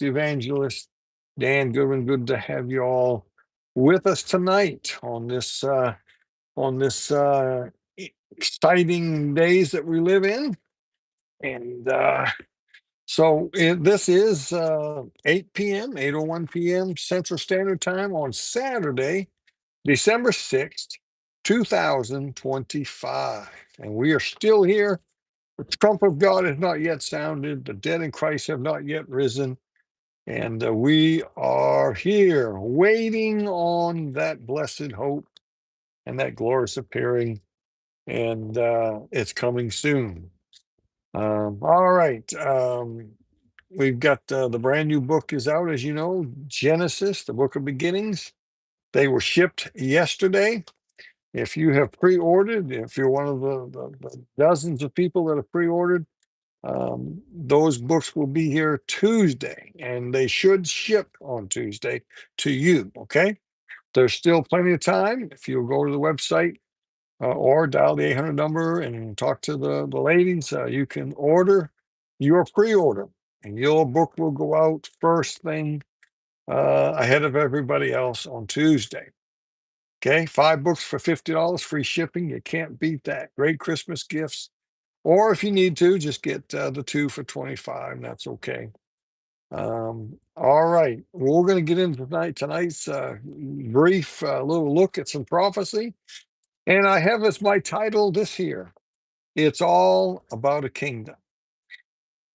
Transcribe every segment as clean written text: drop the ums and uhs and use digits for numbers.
the evangelist, Dan Goodwin. Good to have you all with us tonight on this exciting days that we live in. And this is 8 p.m., 8:01 p.m. Central Standard Time on Saturday, December 6th, 2025. And we are still here. The trump of God has not yet sounded. The dead in Christ have not yet risen. And we are here waiting on that blessed hope and that glorious appearing. And it's coming soon. All right. We've got the brand new book is out, as you know, Genesis, the book of beginnings. They were shipped yesterday. If you have pre-ordered, if you're one of the dozens of people that have pre-ordered, those books will be here Tuesday, and they should ship on Tuesday to you. Okay. There's still plenty of time. If you'll go to the website or dial the 800 number and talk to the ladies, you can order your pre-order, and your book will go out first thing ahead of everybody else on Tuesday. Okay, 5 books for $50, free shipping. You can't beat that. Great Christmas gifts. Or if you need to, just get the 2 for 25, and that's okay. All right, we're going to get into tonight's brief little look at some prophecy. And I have as my title this here: It's All About a Kingdom.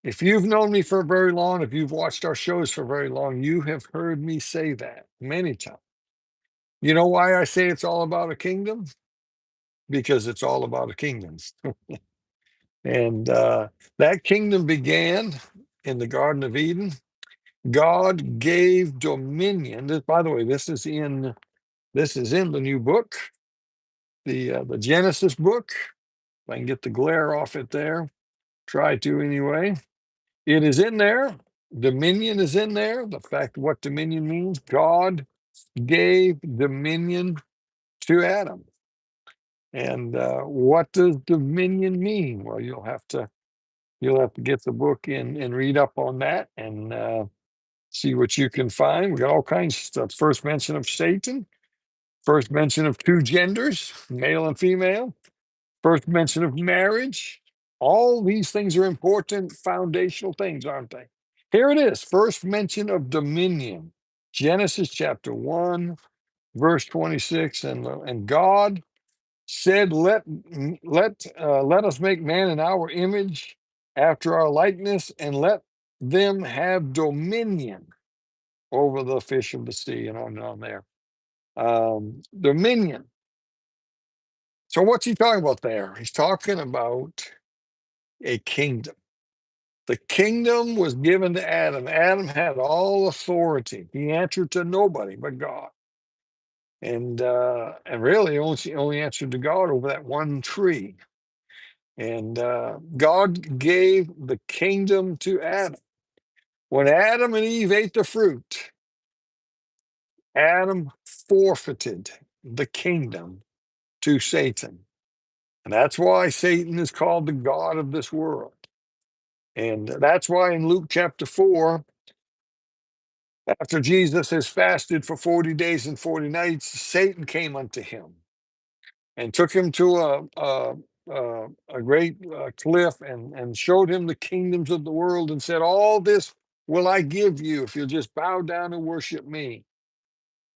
If you've known me for very long, if you've watched our shows for very long, you have heard me say that many times. You know why I say it's all about a kingdom? Because it's all about a kingdom. And that kingdom began in the Garden of Eden. God gave dominion. By the way, this is in the new book, the Genesis book. If I can get the glare off it there, try to anyway. It is in there. Dominion is in there. The fact what dominion means. God gave dominion to Adam. And what does dominion mean? Well, you'll have to get the book and read up on that and see what you can find. We got all kinds of stuff. First mention of Satan, first mention of two genders, male and female, first mention of marriage. All these things are important foundational things, aren't they? Here it is. First mention of dominion. Genesis chapter 1, verse 26. And God said, let us make man in our image, after our likeness, and let them have dominion over the fish of the sea, and on and on there. Dominion. So what's he talking about there? He's talking about a kingdom. The kingdom was given to Adam. Adam had all authority. He answered to nobody but God. And really only answered to God over that one tree. And God gave the kingdom to Adam. When Adam and Eve ate the fruit, Adam forfeited the kingdom to Satan. And that's why Satan is called the God of this world. And that's why in Luke chapter 4, after Jesus has fasted for 40 days and 40 nights, Satan came unto him and took him to a great cliff and showed him the kingdoms of the world and said, all this will I give you if you'll just bow down and worship me.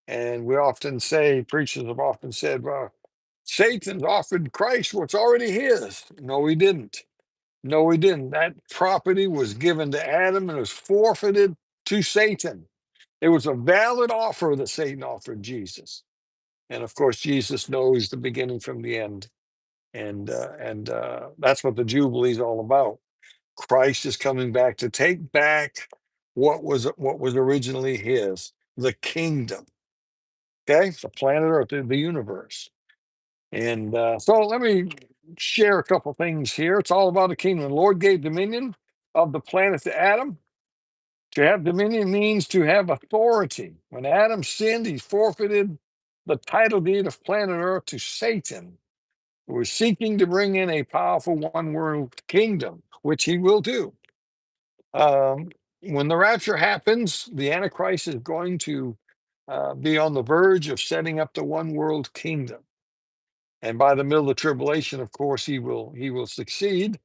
And we often say, preachers have often said, well, Satan's offered Christ what's already his. No, he didn't. No, he didn't. That property was given to Adam and was forfeited to Satan. It was a valid offer that Satan offered Jesus. And of course, Jesus knows the beginning from the end. And that's what the Jubilee is all about. Christ is coming back to take back what was originally his, the kingdom. Okay, the planet Earth, the universe. And so let me share a couple things here. It's all about the kingdom. The Lord gave dominion of the planet to Adam. To have dominion means to have authority. When Adam sinned, he forfeited the title deed of planet Earth to Satan, who was seeking to bring in a powerful one world kingdom, which he will do. when the rapture happens, the Antichrist is going to be on the verge of setting up the one world kingdom. And by the middle of the tribulation, of course, he will succeed,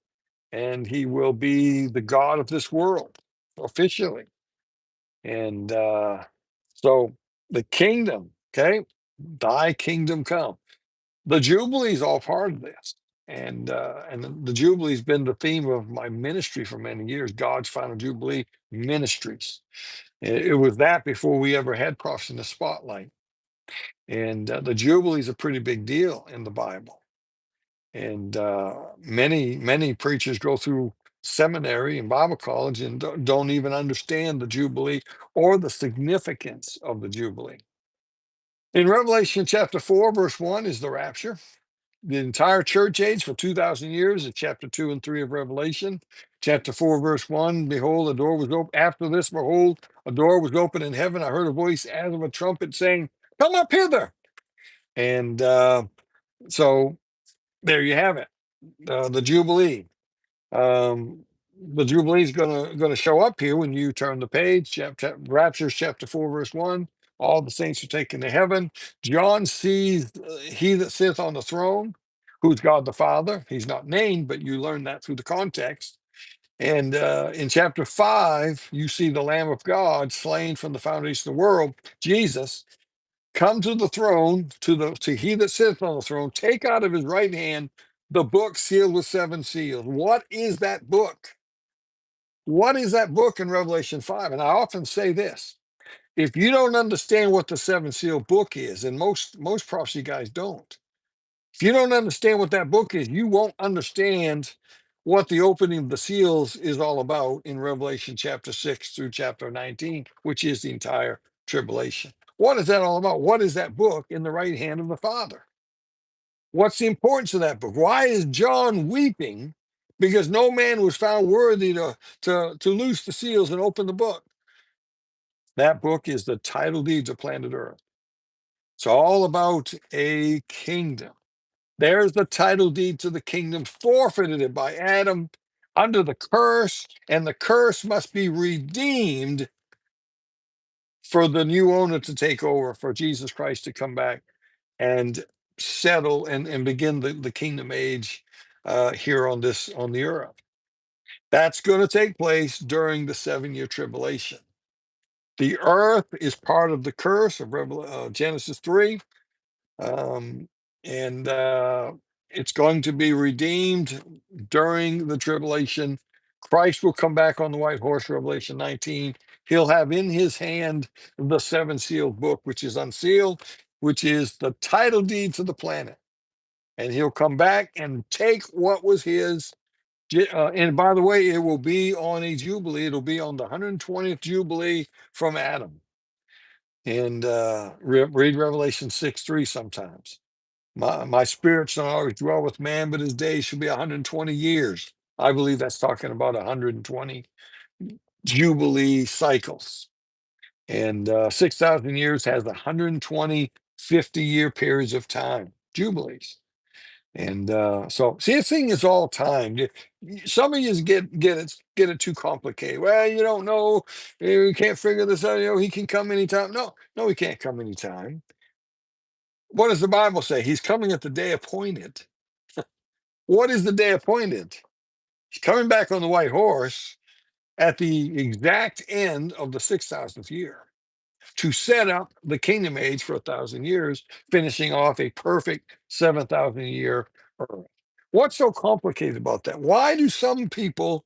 and he will be the God of this world officially. And so the kingdom, okay, thy kingdom come. The Jubilee is all part of this. And the Jubilee's been the theme of my ministry for many years, God's Final Jubilee Ministries. It was that before we ever had Prophets in the Spotlight. And the Jubilee is a pretty big deal in the Bible. And many preachers go through seminary and Bible college and don't even understand the Jubilee or the significance of the Jubilee. In Revelation chapter 4, verse 1 is the rapture. The entire church age for 2,000 years is chapter 2 and 3 of Revelation. Chapter 4, verse 1, behold, a door was open. After this, behold, a door was open in heaven. I heard a voice as of a trumpet saying, come up hither. And so there you have it, the Jubilee. Um, the Jubilee is gonna show up here when you turn the page. Raptures chapter 4, verse 1. All the saints are taken to heaven. John sees he that sits on the throne, who's God the Father. He's not named, but you learn that through the context. And in chapter 5, you see the Lamb of God slain from the foundation of the world, Jesus, come to the throne, to he that sits on the throne, take out of his right hand the book sealed with seven seals. What is that book? What is that book in Revelation 5? And I often say this: if you don't understand what the seven seal book is, and most prophecy guys don't, if you don't understand what that book is, you won't understand what the opening of the seals is all about in Revelation chapter 6 through chapter 19, which is the entire tribulation. What is that all about? What is that book in the right hand of the Father? What's the importance of that book? Why is John weeping? Because no man was found worthy to loose the seals and open the book. That book is the title deeds of planet Earth. It's all about a kingdom. There's the title deed to the kingdom forfeited by Adam under the curse, and the curse must be redeemed for the new owner to take over, for Jesus Christ to come back and settle and begin the kingdom age here on the earth. That's going to take place during the 7 year tribulation. The earth is part of the curse of Genesis 3. Um, and it's going to be redeemed during the tribulation. Christ will come back on the white horse, Revelation 19. He'll have in his hand the seven sealed book, which is unsealed, which is the title deed to the planet. And he'll come back and take what was his. And by the way, it will be on a jubilee. It'll be on the 120th jubilee from Adam. And read Revelation 6:3 sometimes. My spirit shall not always dwell with man, but his days shall be 120 years. I believe that's talking about 120 Jubilee cycles. And 6,000 years has 120 50-year periods of time, Jubilees. And so, see, this thing is all timed. Some of you get it too complicated. Well, you don't know, you can't figure this out. He can come anytime. No, he can't come anytime. What does the Bible say? He's coming at the day appointed. What is the day appointed? He's coming back on the white horse at the exact end of the 6,000th year to set up the kingdom age for 1,000 years, finishing off a perfect 7,000 year earth. What's so complicated about that? Why do some people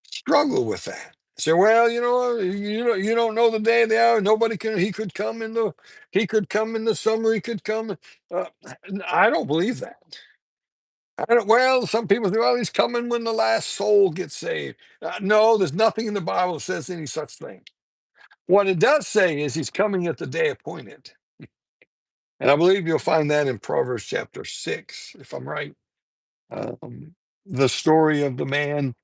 struggle with that? Say, well, you don't know the day of the hour. Nobody can. He could come in the summer. He could come. Uh, I don't believe that. I don't, well, some people say, well, he's coming when the last soul gets saved. No, there's nothing in the Bible that says any such thing. What it does say is he's coming at the day appointed. And I believe you'll find that in Proverbs chapter 6, if I'm right. Um, the story of the man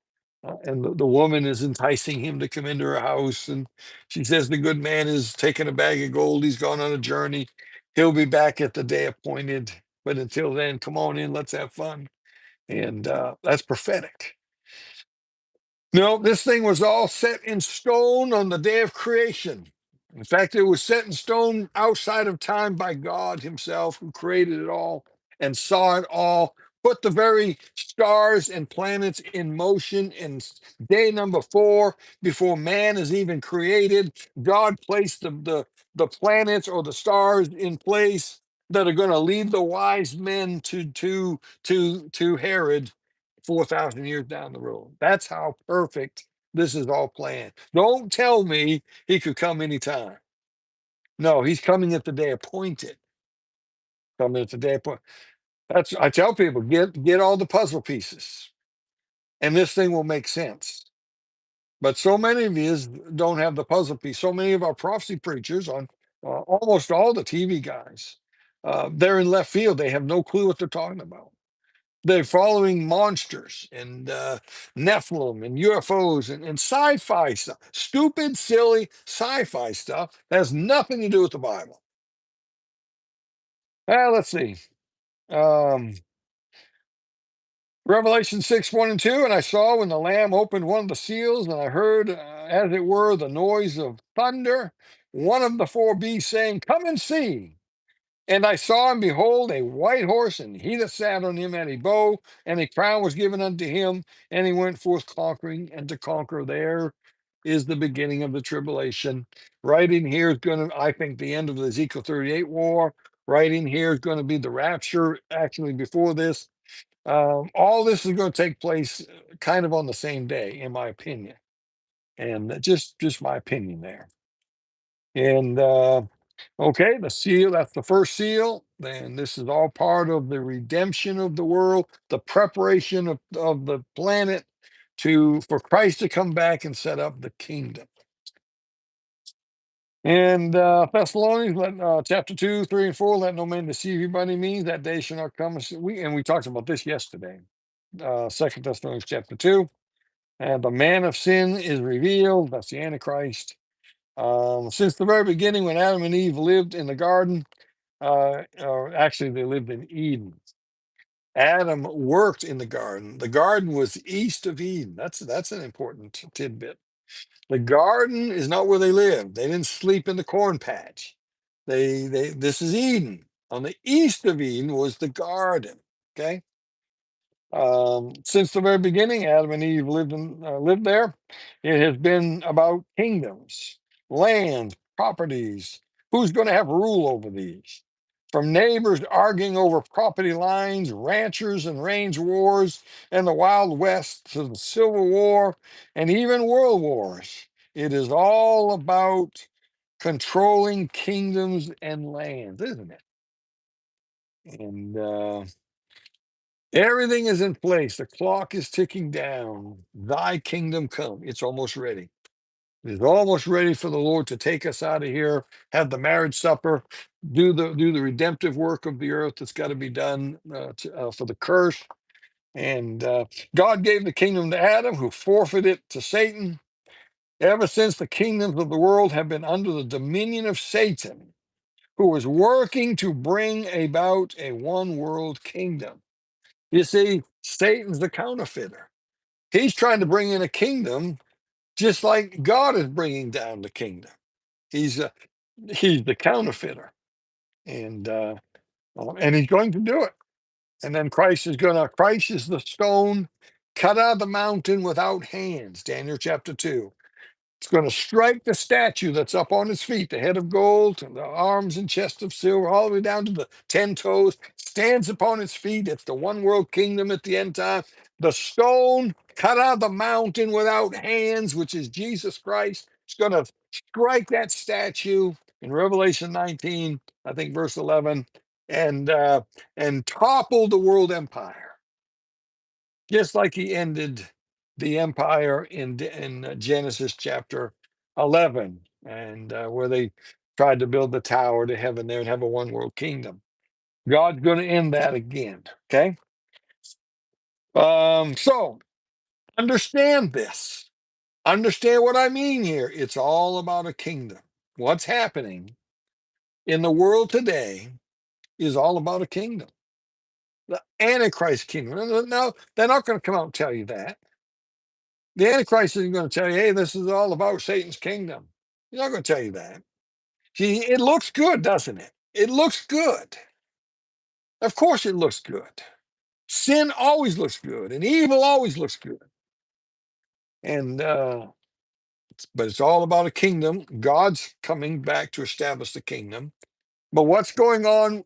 and the woman is enticing him to come into her house. And she says, the good man is taking a bag of gold. He's gone on a journey. He'll be back at the day appointed. But until then, come on in, let's have fun. And that's prophetic. No, this thing was all set in stone on the day of creation. In fact, it was set in stone outside of time by God Himself, who created it all and saw it all, put the very stars and planets in motion in day number 4 before man is even created. God placed the planets or the stars in place that are going to lead the wise men to Herod 4,000 years down the road. That's how perfect this is all planned. Don't tell me He could come anytime. No, He's coming at the day appointed. Coming at the day appointed. That's I tell people, get all the puzzle pieces, and this thing will make sense. But so many of you don't have the puzzle piece. So many of our prophecy preachers on almost all the TV guys, they're in left field. They have no clue what they're talking about. They're following monsters and Nephilim and UFOs and sci-fi stuff. Stupid, silly sci-fi stuff that has nothing to do with the Bible. Let's see. Um, Revelation 6, 1 and 2. And I saw when the Lamb opened one of the seals, and I heard, as it were, the noise of thunder. One of the four beasts saying, "Come and see." And I saw and behold a white horse, and he that sat on him had a bow, and a crown was given unto him, and he went forth conquering and to conquer. There is the beginning of the tribulation. Right in here is going to, I think, the end of the Ezekiel 38 war. Right in here is going to be the rapture, actually, before this. All this is going to take place kind of on the same day, in my opinion. And just my opinion there. And okay, the seal, that's the first seal. Then this is all part of the redemption of the world, the preparation of the planet for Christ to come back and set up the kingdom. And Thessalonians, chapter 2, 3, and 4, let no man deceive you by any means, that day shall not come. We talked about this yesterday. 2 Thessalonians chapter 2. And the man of sin is revealed. That's the Antichrist. Since the very beginning, when Adam and Eve lived in the garden, or actually, they lived in Eden. Adam worked in the garden. The garden was east of Eden. That's an important tidbit. The garden is not where they lived. They didn't sleep in the corn patch. They this is Eden. On the east of Eden was the garden. Okay. Since the very beginning, Adam and Eve lived there. It has been about kingdoms, land, properties. Who's going to have rule over these? From neighbors arguing over property lines, ranchers and range wars, and the Wild West to the Civil War, and even world wars. It is all about controlling kingdoms and lands, isn't it? And everything is in place. The clock is ticking down. Thy kingdom come. It's almost ready. It's almost ready for the Lord to take us out of here, have the marriage supper, do the redemptive work of the earth that's got to be done for the curse. And God gave the kingdom to Adam, who forfeited it to Satan. Ever since, the kingdoms of the world have been under the dominion of Satan, who is working to bring about a one world kingdom. You see, Satan's the counterfeiter. He's trying to bring in a kingdom just like God is bringing down the kingdom. He's uh, he's the counterfeiter, and and he's going to do it. And then Christ is the stone cut out of the mountain without hands. Daniel chapter 2. It's going to strike the statue that's up on its feet, the head of gold, and the arms and chest of silver, all the way down to the 10 toes, stands upon its feet. It's the one world kingdom at the end time. The stone cut out of the mountain without hands, which is Jesus Christ, is going to strike that statue in Revelation 19, I think verse 11, and topple the world empire just like he ended the empire in Genesis chapter 11, and where they tried to build the tower to heaven there and have a one world kingdom. God's going to end that again. Okay. So understand this. Understand what I mean here. It's all about a kingdom. What's happening in the world today is all about a kingdom. The Antichrist kingdom. No, they're not going to come out and tell you that. The Antichrist isn't going to tell you, hey, this is all about Satan's kingdom. He's not going to tell you that. See, it looks good, doesn't it? It looks good. Of course, it looks good. Sin always looks good, and evil always looks good. And but it's all about a kingdom. God's coming back to establish the kingdom. But what's going on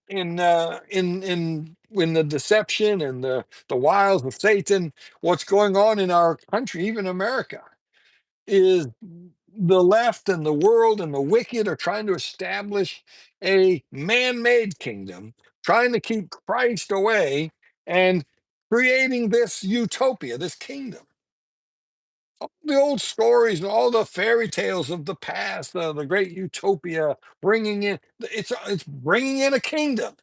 in the deception and the wiles of Satan? What's going on in our country, even America, is the left and the world and the wicked are trying to establish a man-made kingdom, trying to keep Christ away and creating this utopia, this kingdom. All the old stories and all the fairy tales of the past, the great utopia, bringing in it's bringing in a kingdom.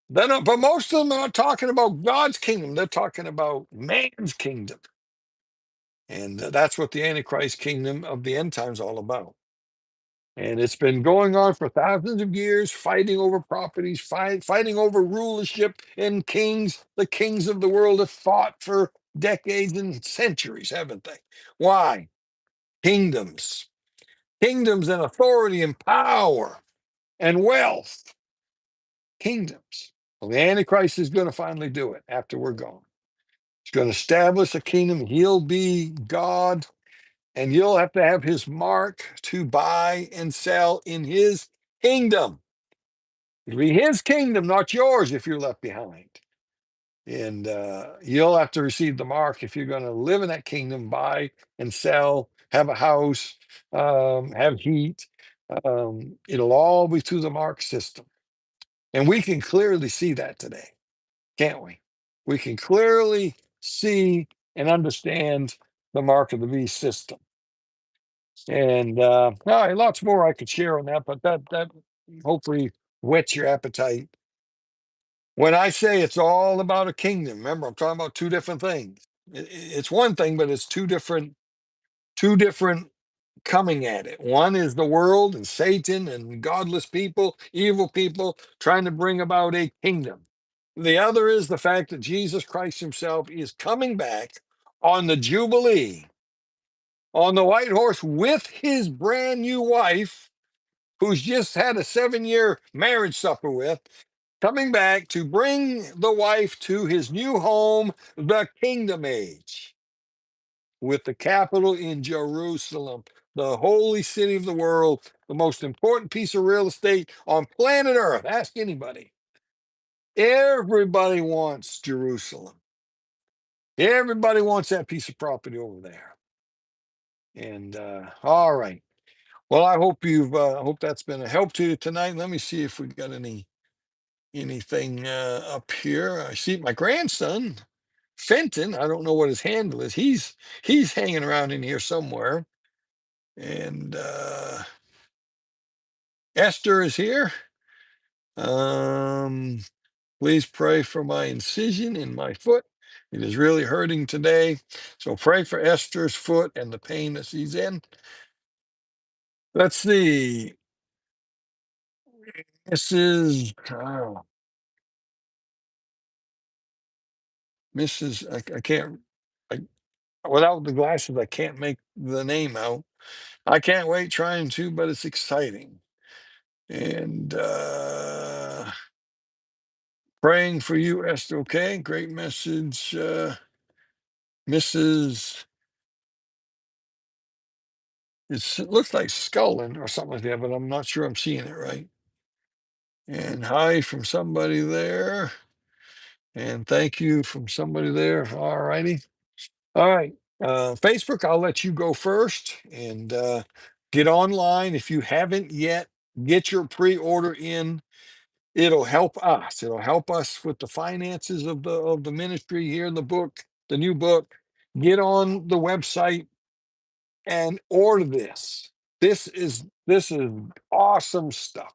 But most of them are not talking about God's kingdom. They're talking about man's kingdom. And that's what the Antichrist kingdom of the end times all about. And it's been going on for thousands of years, fighting over properties, fighting over rulership and kings. The kings of the world have fought for decades and centuries, haven't they? Why? Kingdoms. Kingdoms and authority and power and wealth. Kingdoms. Well, the Antichrist is going to finally do it after we're gone. He's going to establish a kingdom. He'll be God, and you'll have to have his mark to buy and sell in his kingdom. It'll be his kingdom, not yours, if you're left behind. And you'll have to receive the mark if you're going to live in that kingdom, buy and sell, have a house, have heat. It'll all be through the mark system. And we can clearly see that today, can't we? We can clearly see and understand the mark of the beast system. And all right, lots more I could share on that, but that hopefully whets your appetite. When I say it's all about a kingdom, remember I'm talking about two different things. It's one thing, but it's two different coming at it. One is the world and Satan and godless people, evil people trying to bring about a kingdom. The other is the fact that Jesus Christ himself is coming back on the Jubilee on the white horse with his brand new wife, who's just had a 7-year marriage supper with, coming back to bring the wife to his new home, the kingdom age, with the capital in Jerusalem, the holy city of the world, the most important piece of real estate on planet Earth. Ask anybody. Everybody wants Jerusalem. Everybody wants that piece of property over there. And all right. Well, I hope hope that's been a help to you tonight. Let me see if we got anything up here. I see my grandson, Fenton. I don't know what his handle is. He's hanging around in here somewhere. And Esther is here. Um, Please pray for my incision in my foot. It is really hurting today. So pray for Esther's foot and the pain that she's in. Let's see. Mrs. Mrs. I can't. I, without the glasses, I can't make the name out. I can't wait trying to, but it's exciting. And praying for you, Esther. Okay, great message, Mrs. It looks like Scullin or something like that, but I'm not sure I'm seeing it right. And hi from somebody there. And thank you from somebody there. All righty. All right. Facebook, I'll let you go first and get online. If you haven't yet, get your pre-order in. It'll help us. It'll help us with the finances of the ministry here in the book, the new book. Get on the website and order this. This is awesome stuff.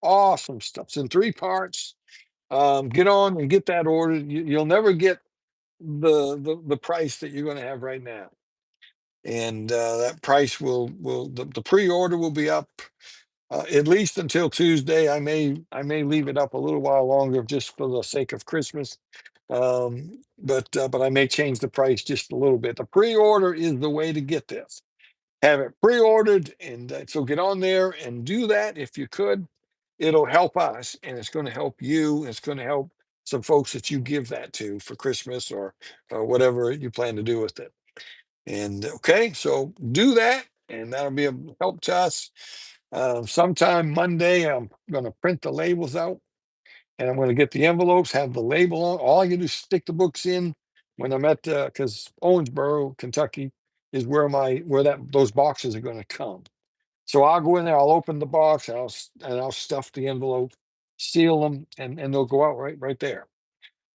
Awesome stuff. It's in 3 parts. Get on and get that ordered. You'll never get the price that you're going to have right now. And that price will the pre-order will be up at least until Tuesday. I may leave it up a little while longer just for the sake of Christmas, But I may change the price just a little bit. The pre-order is the way to get this. Have it pre-ordered, and so get on there and do that if you could. It'll help us, and it's going to help you. It's going to help some folks that you give that to for Christmas or whatever you plan to do with it. And okay, so do that, and that'll be a help to us. Sometime Monday, I'm going to print the labels out, and I'm going to get the envelopes, have the label on. All I can do is stick the books in when I'm at because Owensboro, Kentucky, is where that those boxes are going to come. So I'll go in there, I'll open the box, and I'll stuff the envelope, seal them, and they'll go out right there.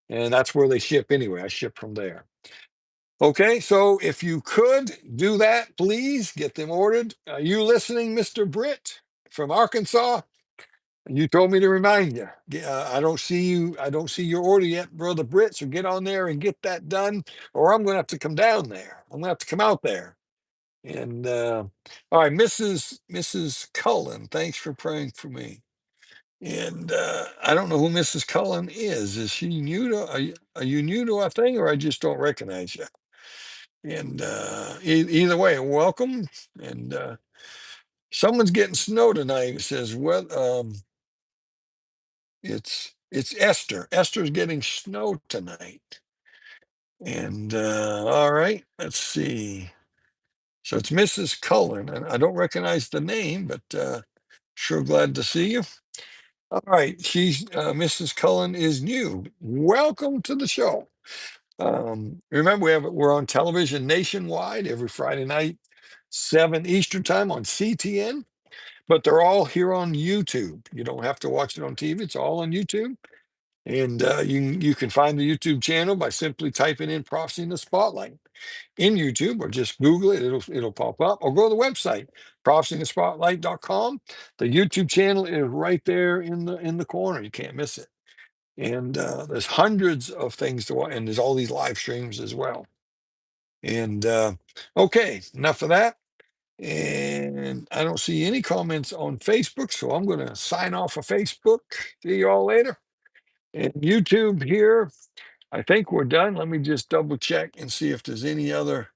And that's where they ship anyway. I ship from there. Okay, so if you could do that, please get them ordered. Are you listening, Mr. Britt from Arkansas? You told me to remind you. I don't see you. I don't see your order yet, Brother Britt. So get on there and get that done, or I'm going to have to come down there. I'm going to have to come out there. And all right, Mrs. Cullen, thanks for praying for me. And I don't know who Mrs. Cullen is. Is she new to? Are you new to our thing, or I just don't recognize you? And either way, welcome. And someone's getting snow tonight. It says, "Well, it's Esther. Esther's getting snow tonight." And all right, let's see. So it's Mrs. Cullen, and I don't recognize the name, but sure glad to see you. All right, she's Mrs. Cullen is new. Welcome to the show. Remember, we're on television nationwide every Friday night, 7 Eastern time on CTN, but they're all here on YouTube. You don't have to watch it on TV, it's all on YouTube. And you can find the YouTube channel by simply typing in Prophecy in the Spotlight in YouTube, or just Google it. It'll pop up, or go to the website, prophecyinthespotlight.com. The YouTube channel is right there in the corner. You can't miss it. And there's hundreds of things to watch, and there's all these live streams as well. And okay, enough of that. And I don't see any comments on Facebook, so I'm going to sign off of Facebook. See you all later. And YouTube here, I think we're done. Let me just double check and see if there's any other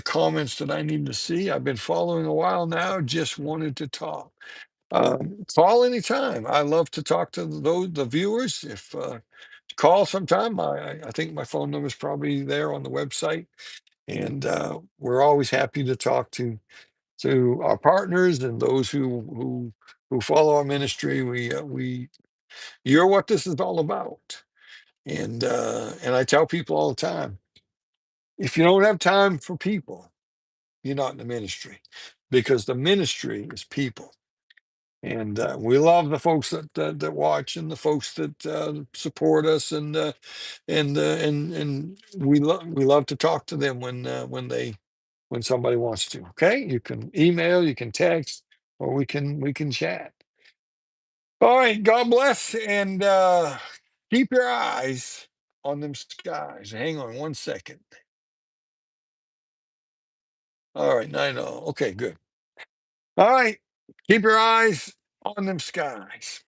comments that I need to see. I've been following a while now. Just wanted to talk. Call anytime. I love to talk to the viewers. If call sometime, I think my phone number is probably there on the website, and we're always happy to talk to our partners and those who follow our ministry. We You're what this is all about, and I tell people all the time, if you don't have time for people, you're not in the ministry, because the ministry is people. And we love the folks that watch, and the folks that support us, and we love to talk to them when somebody wants to. Okay, you can email, you can text, or we can chat. All right, God bless, and keep your eyes on them skies. Hang on one second. All right, 9-0. Okay, good. All right, keep your eyes on them skies.